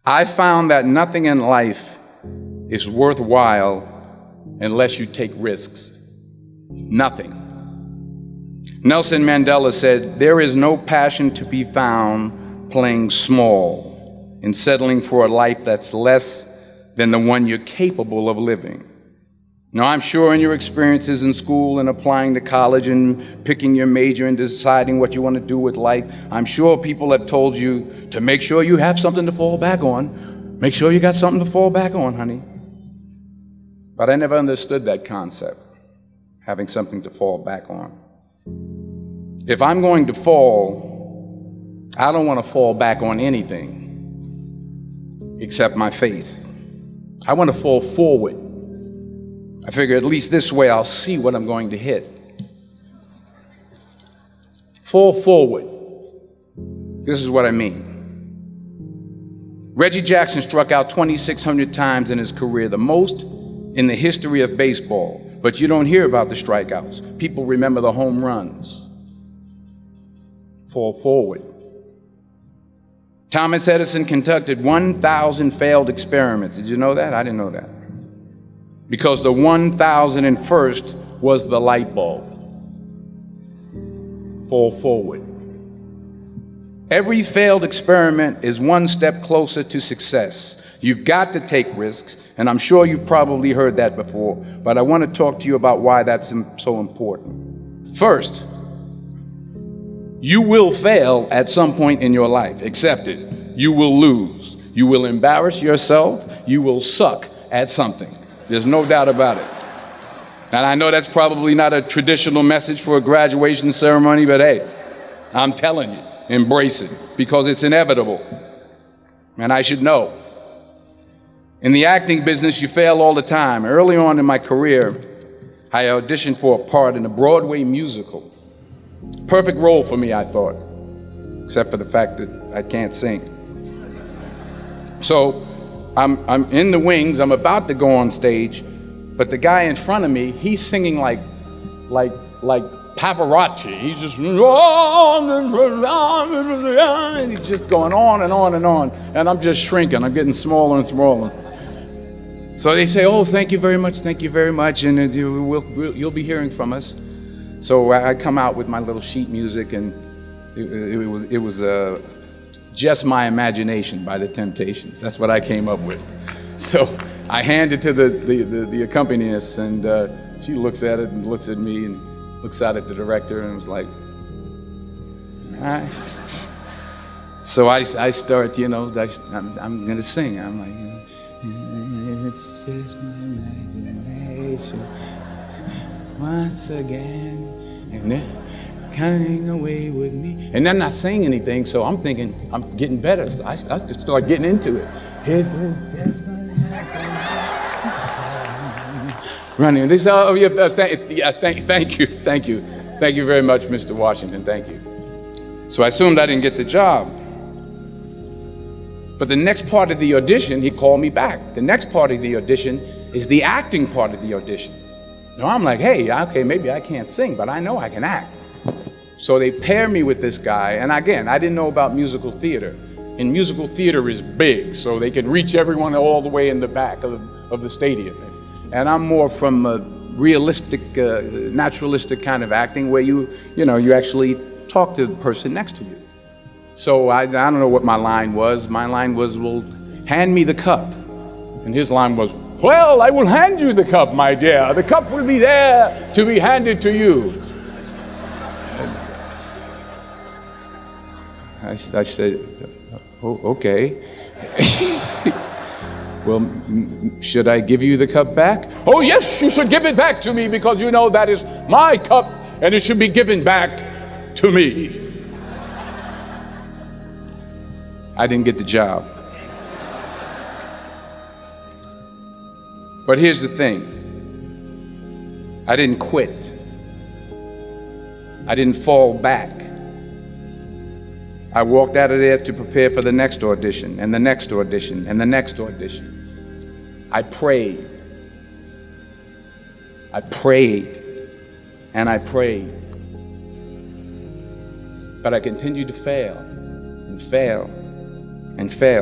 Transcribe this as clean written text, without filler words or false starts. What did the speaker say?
I found that nothing in life is worthwhile unless you take risks. Nothing. Nelson Mandela said, "There is no passion to be found playing small and settling for a life that's less than the one you're capable of living." Now, I'm sure in your experiences in school and applying to college and picking your major and deciding what you want to do with life, I'm sure people have told you to make sure you have something to fall back on. Make sure you got something to fall back on, honey. But I never understood that concept, having something to fall back on. If I'm going to fall, I don't want to fall back on anything except my faith. I want to fall forward. I figure at least this way I'll see what I'm going to hit. Fall forward. This is what I mean. Reggie Jackson struck out 2,600 times in his career, the most in the history of baseball. But you don't hear about the strikeouts. People remember the home runs. Fall forward. Thomas Edison conducted 1,000 failed experiments. Did you know that? I didn't know that. Because the 1,001st was the light bulb. Fall forward. Every failed experiment is one step closer to success. You've got to take risks, and I'm sure you've probably heard that before, but I want to talk to you about why that's so important. First, you will fail at some point in your life. Accept it. You will lose. You will embarrass yourself. You will suck at something. There's no doubt about it. And I know that's probably not a traditional message for a graduation ceremony, but hey, I'm telling you, embrace it, because it's inevitable. And I should know. In the acting business, you fail all the time. Early on in my career, I auditioned for a part in a Broadway musical. Perfect role for me, I thought, except for the fact that I can't sing. So I'm in the wings, I'm about to go on stage, but the guy in front of me, he's singing like Pavarotti. He's just, and he's just going on and on and on, and I'm just shrinking, I'm getting smaller and smaller. So they say, "Oh, thank you very much, and you'll be hearing from us." So I come out with my little sheet music, and it was Just My Imagination by the Temptations. That's what I came up with. So I hand it to the accompanist, and she looks at it and looks at me and looks out at the director and was like, "Nice." So I start, I'm gonna sing. I'm like, "It's just my imagination once again, and they're coming away with me." And I'm not saying anything, so I'm thinking I'm getting better. So I just start getting into it. It was just my imagination. Running. They say, "Oh yeah, thank you very much, Mr. Washington. Thank you." So I assumed I didn't get the job. But the next part of the audition, he called me back. The next part of the audition is the acting part of the audition. Now I'm like, hey, okay, maybe I can't sing, but I know I can act. So they pair me with this guy, and again, I didn't know about musical theater. And musical theater is big, so they can reach everyone all the way in the back of the stadium. And I'm more from a realistic, naturalistic kind of acting where you actually talk to the person next to you. So I don't know what my line was. My line was, "Well, hand me the cup." And his line was, "Well, I will hand you the cup, my dear. The cup will be there to be handed to you." I said, "Oh, okay." "Well, should I give you the cup back?" "Oh, yes, you should give it back to me, because that is my cup and it should be given back to me." I didn't get the job. But here's the thing. I didn't quit. I didn't fall back. I walked out of there to prepare for the next audition, and the next audition, and the next audition. I prayed. I prayed, and I prayed. But I continued to fail, and fail, and fail.